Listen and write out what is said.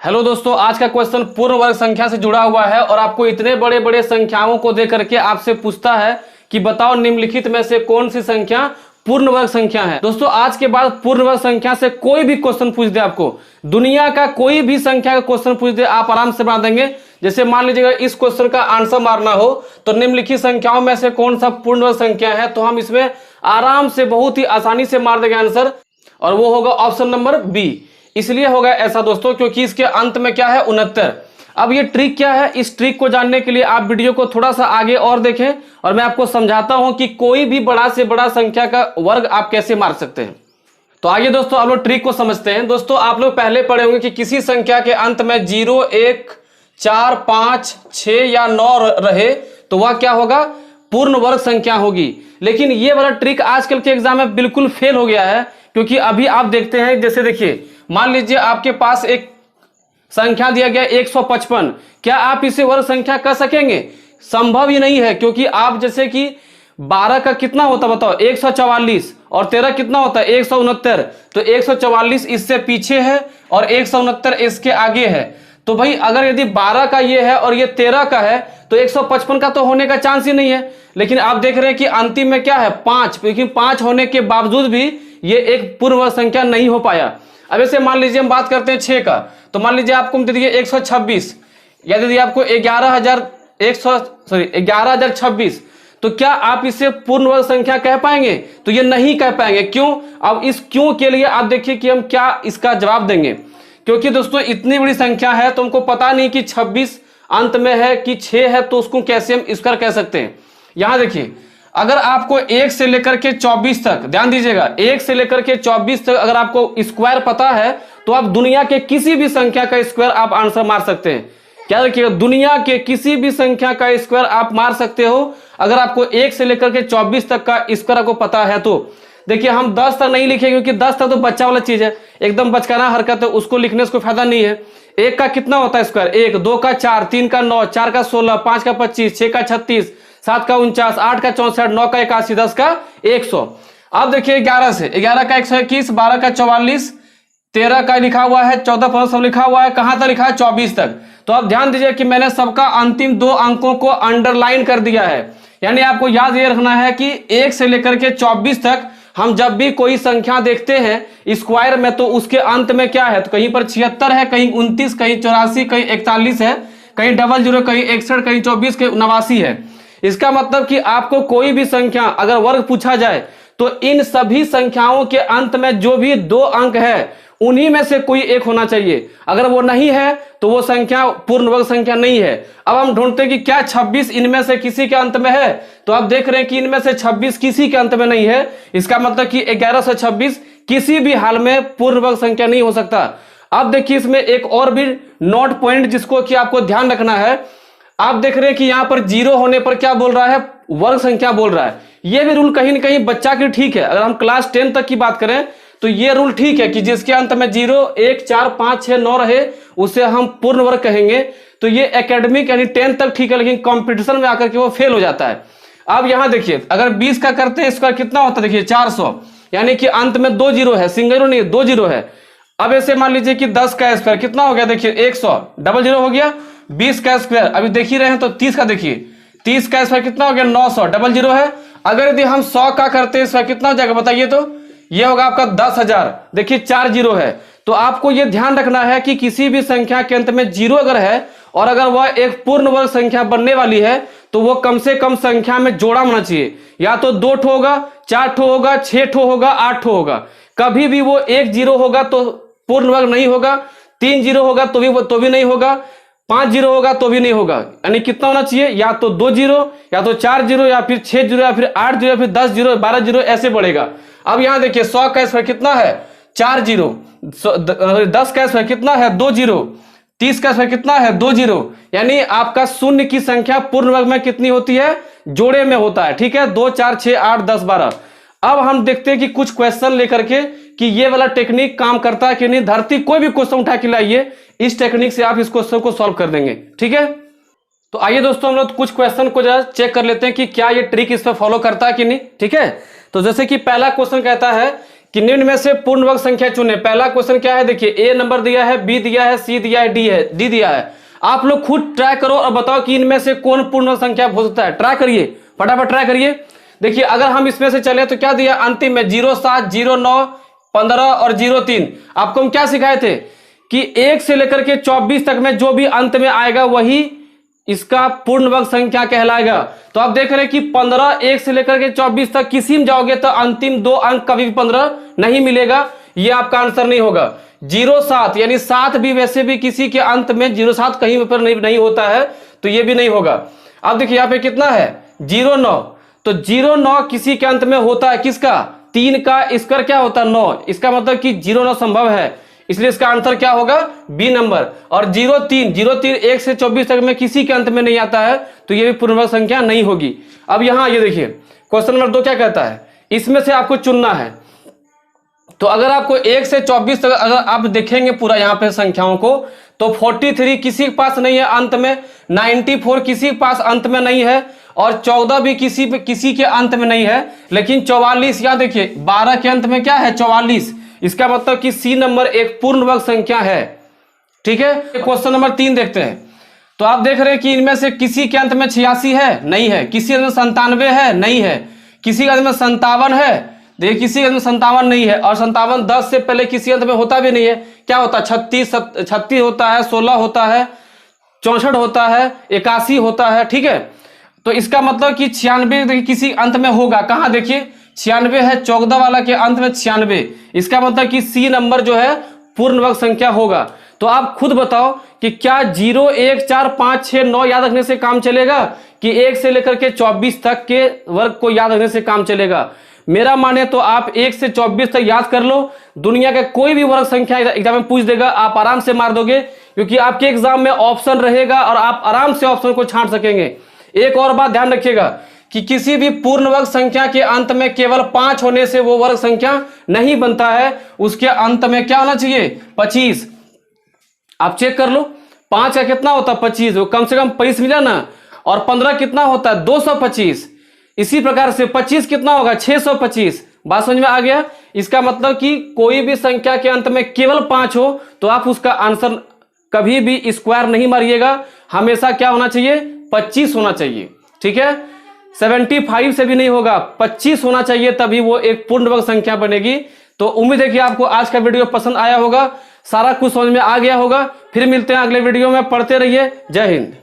Hello दोस्तों, आज का क्वेश्चन पूर्ण वर्ग संख्या से जुड़ा हुआ है और आपको इतने बड़े बड़े संख्याओं को दे करके आपसे पूछता है कि बताओ निम्नलिखित में से कौन सी संख्या पूर्ण वर्ग संख्या है। दोस्तों, आज के बाद पूर्ण वर्ग संख्या से कोई भी क्वेश्चन पूछ दे, आपको दुनिया का कोई भी संख्या का क्वेश्चन पूछ दे, आप आराम से बना देंगे। जैसे मान लीजिएगा इस क्वेश्चन का आंसर मारना हो तो निम्नलिखित संख्याओं में से कौन सा पूर्ण वर्ग संख्या है, तो हम इसमें आराम से बहुत ही आसानी से मार देंगे आंसर, और वो होगा ऑप्शन नंबर बी। इसलिए होगा ऐसा दोस्तों क्योंकि इसके अंत में क्या है 69। अब ये ट्रिक क्या है, इस ट्रिक को जानने के लिए आप वीडियो को थोड़ा सा आगे और देखें और मैं आपको समझाता हूं कि कोई भी बड़ा से बड़ा संख्या का वर्ग आप कैसे मार सकते हैं। तो आइए दोस्तों आप लोग ट्रिक को समझते हैं। दोस्तों, आप लोग पहले पढ़े होंगे कि किसी संख्या के अंत में 0, 1, 4, 5, 6 या 9 रहे तो वह क्या होगा, पूर्ण वर्ग संख्या होगी। लेकिन ये वाला ट्रिक आजकल के एग्जाम में बिल्कुल फेल हो गया है, क्योंकि अभी आप देखते हैं, जैसे देखिए मान लीजिए आपके पास एक संख्या दिया गया 155, क्या आप इसे वर्ग संख्या कर सकेंगे? संभव ही नहीं है, क्योंकि आप जैसे कि 12 का कितना होता बताओ 144 और 13 कितना होता है 169, तो 144 इससे पीछे है और 169 इसके आगे है। तो भाई अगर यदि 12 का ये है और ये 13 का है तो 155 का तो होने का चांस ही नहीं है। लेकिन आप देख रहे हैं कि अंतिम में क्या है 5, लेकिन 5 होने के बावजूद भी ये एक पूर्ण वर्ग संख्या नहीं हो पाया। अब ऐसे मान लीजिए हम बात करते हैं 6 का, तो मान लीजिए आपको दे दिए 126 या दे दिए आपको 11,026, तो क्या आप इसे पूर्ण वर्ग संख्या कह पाएंगे? तो ये नहीं कह पाएंगे। क्यों? अब इस क्यों के लिए आप देखिए कि हम क्या इसका जवाब देंगे। क्योंकि दोस्तों इतनी बड़ी संख्या है तो हमको पता नहीं कि 26 अंत में है कि 6 है, तो उसको कैसे हम इसका कह सकते हैं। यहां देखिए, अगर आपको 1 से लेकर के 24 तक, ध्यान दीजिएगा 1 से लेकर के 24 तक अगर आपको स्क्वायर पता है तो आप दुनिया के किसी भी संख्या का स्क्वायर आप आंसर मार सकते हैं। क्या देखिएगा, दुनिया के किसी भी संख्या का स्क्वायर आप मार सकते हो अगर आपको 1 से लेकर के 24 तक का स्क्वायर आपको पता है। तो देखिए हम 10 तक नहीं लिखेंगे, क्योंकि 10 तक तो बच्चा वाला चीज है, एकदम बचकाना हरकत है, उसको लिखने से कोई फायदा नहीं है। 1 का कितना होता है स्क्वायर 1, 2 का 4, 3 का 9, 4 का 16, 5 का 25, 6 का 36, 7 का 49, 8 का 64, 9 का 81, 10 का 100। अब देखिए 11 से 11 का 121, 12 का 44, 13 का लिखा हुआ है, 14, 15 सब लिखा हुआ है, कहां तक लिखा है 24 तक। तो अब ध्यान दीजिए कि मैंने सबका अंतिम 2 अंकों को अंडरलाइन कर दिया है। यानी आपको याद ये रखना है कि 1 से लेकर के 24 तक हम जब भी कोई संख्या देखते हैं स्क्वायर में तो उसके अंत में क्या है, तो कहीं पर 76 है, कहीं 29, कहीं 84, कहीं 41 है, कहीं 00, कहीं 61, कहीं 24, कहीं 89 है। इसका मतलब कि आपको कोई भी संख्या अगर वर्ग पूछा जाए तो इन सभी संख्याओं के अंत में जो भी 2 अंक है उन्हीं में से कोई एक होना चाहिए। अगर वो नहीं है तो वो संख्या पूर्ण वर्ग संख्या नहीं है। अब हम ढूंढते हैं कि क्या 26 इनमें से किसी के अंत में है, तो आप देख रहे हैं कि इनमें से 26 किसी के अंत में नहीं है। इसका मतलब कि 11 से 26 किसी भी हाल में पूर्ण वर्ग संख्या नहीं हो सकता। अब देखिए इसमें एक और भी नोट पॉइंट जिसको कि आपको ध्यान रखना है। आप देख रहे हैं कि यहां पर 0 होने पर क्या बोल रहा है, वर्ग संख्या बोल रहा है। यह भी रूल कहीं ना कहीं बच्चा की ठीक है। अगर हम क्लास 10 तक की बात करें तो ये रूल ठीक है कि जिसके अंत में 0, 1, 4, 5, 6, 9 रहे उसे हम पूर्ण वर्ग कहेंगे। तो ये एकेडमिक यानी 10 तक ठीक है, लेकिन कंपटीशन में आकर के वो फेल हो जाता है। अब यहां देखिए अगर 20 का करते हैं इसका कितना होता है, देखिए 400, यानी कि अंत में 2 0 है, सिंगल जीरो नहीं 2 0 है। अब ऐसे मान लीजिए कि 10 का स्क्वायर कितना हो गया, देखिए 100, 00 हो गया। 20 का स्क्वायर अभी देख ही रहे हैं तो 30 का देखिए 30 का स्क्वायर कितना हो गया 900, 00 है। अगर यदि हम 100 का करते हैं इसका कितना हो जाएगा बताइए, तो ये होगा आपका 10,000। देखिए 4 0 है। तो आपको यह ध्यान रखना है कि किसी भी संख्या के अंत में 0 अगर है और अगर वह एक पूर्ण वर्ग संख्या बनने वाली है तो वो कम से कम संख्या में जोड़ा होना चाहिए। या तो 2 ठो होगा, 4 ठो होगा, 6 ठो होगा, 8 ठो होगा। कभी भी वो 1 0 होगा तो पूर्ण वर्ग नहीं होगा, 3 0 होगा तो भी नहीं होगा, 5 0 होगा तो भी नहीं होगा। यानी कितना होना चाहिए, या तो 2 0, या तो 4 0, या फिर 6 0, या फिर 8 0, या फिर 10 0, 12 0 ऐसे बढ़ेगा। अब यहां देखिए 100 का स्क्वायर कितना है 4 0, 10 का स्क्वायर कितना है 2 0, 30 का स्क्वायर कितना है 2 0। यानी आपका शून्य की संख्या पूर्ण वर्ग में कितनी होती है, जोड़े में होता है। ठीक है, 2, 4, 6, 8, 10, 12। अब हम देखते हैं कि कुछ क्वेश्चन लेकर के कि ये वाला टेक्निक काम करता है कि नहीं। धरती कोई भी क्वेश्चन उठा के लाइए, इस टेक्निक से आप इस क्वेश्चन को सॉल्व कर देंगे। ठीक है, तो आइए दोस्तों हम लोग कुछ क्वेश्चन को जरा चेक कर लेते हैं कि क्या ये ट्रिक इस पर फॉलो करता है कि नहीं। ठीक है, तो जैसे कि पहला क्वेश्चन कहता है कि निम्न में से पूर्ण वर्ग संख्या चुने। पहला क्वेश्चन क्या है, देखिए ए नंबर दिया है, बी दिया है, सी दिया है, डी दिया है। आप लोग खुद ट्राई करो और बताओ कि इनमें से कौन पूर्ण वर्ग संख्या हो सकता है। ट्राई करिए, फटाफट ट्राई करिए। देखिए अगर हम इसमें से चले तो क्या दिया अंतिम में 07, 09, 15 और 03। आपको हम क्या सिखाए थे कि 1 से लेकर के 24 तक में जो भी अंत में आएगा वही इसका पूर्ण वर्ग संख्या कहलाएगा। तो आप देख रहे हैं कि 15 1 से लेकर के 24 तक किसी में जाओगे तो अंतिम 2 अंक कभी भी 15 नहीं मिलेगा, ये आपका आंसर नहीं होगा। 07 यानी 7 भी वैसे भी किसी के अंत में 07 कहीं पर नहीं होता है, तो ये भी नहीं होगा। अब देखिए यहाँ पे कितना है 09, तो 09 किसी के अंत में होता है, किसका 3 का स्क्वायर क्या होता है 9, इसका मतलब कि 09 संभव है, इसलिए इसका आंसर क्या होगा बी नंबर। और 03 1 से 24 तक में किसी के अंत में नहीं आता है, तो ये भी पूर्ण वर्ग संख्या नहीं होगी। अब यहां ये देखिए क्वेश्चन नंबर 2 क्या कहता है, इसमें से आपको चुनना है। तो अगर आपको 1 से 24 तक अगर आप देखेंगे पूरा यहाँ पे संख्याओं को, तो 43 किसी के पास नहीं है अंत में, 94 किसी के पास अंत में नहीं है, और 14 भी किसी के अंत में नहीं है, लेकिन 44 यहाँ देखिए 12 के अंत में क्या है 44, इसका मतलब कि सी नंबर एक पूर्ण वर्ग संख्या है। ठीक है, क्वेश्चन नंबर 3 देखते हैं। तो आप देख रहे हैं कि इनमें से किसी के अंत में 86 है, नहीं है, किसी अंत में 97 है, नहीं है, किसी के अंत में 57 है, देखिए किसी के अंत में 57 नहीं है, और 57 10 से पहले किसी अंत में होता भी नहीं है। क्या होता है 36 होता है, 16 होता है, 64 होता है, 81 होता है। ठीक है, तो इसका मतलब कि 96 देखिए किसी अंत में होगा, कहाँ देखिए 96 है, 14 वाला के अंत में 96, इसका मतलब कि सी नंबर जो है पूर्ण वर्ग संख्या होगा। तो आप खुद बताओ कि क्या 0 1 4 5 6 9 याद रखने से काम चलेगा, कि 1 से लेकर के 24 तक के वर्ग को याद रखने से काम चलेगा। मेरा माने तो आप 1 से 24 तक याद कर लो, दुनिया का कोई भी वर्ग संख्या एग्जाम में पूछ देगा, आप आराम से मार दोगे, क्योंकि आपके एग्जाम में ऑप्शन रहेगा और आप आराम से ऑप्शन को छांट सकेंगे। एक और बात ध्यान रखिएगा कि किसी भी पूर्ण वर्ग संख्या के अंत में केवल 5 होने से वो वर्ग संख्या नहीं बनता है, उसके अंत में क्या होना चाहिए 25। आप चेक कर लो 5 का कितना होता है 25, वो कम से कम 25 मिला ना, और 15 कितना होता है 225, इसी प्रकार से 25 कितना होगा 625। बात समझ में आ गया। इसका मतलब कि कोई भी संख्या के अंत में केवल 5 हो तो आप उसका आंसर कभी भी स्क्वायर नहीं मारिएगा, हमेशा क्या होना चाहिए 25 होना चाहिए। ठीक है, 75 से भी नहीं होगा, 25 होना चाहिए, तभी वो एक पूर्ण वर्ग संख्या बनेगी। तो उम्मीद है कि आपको आज का वीडियो पसंद आया होगा, सारा कुछ समझ में आ गया होगा। फिर मिलते हैं अगले वीडियो में, पढ़ते रहिए। जय हिंद।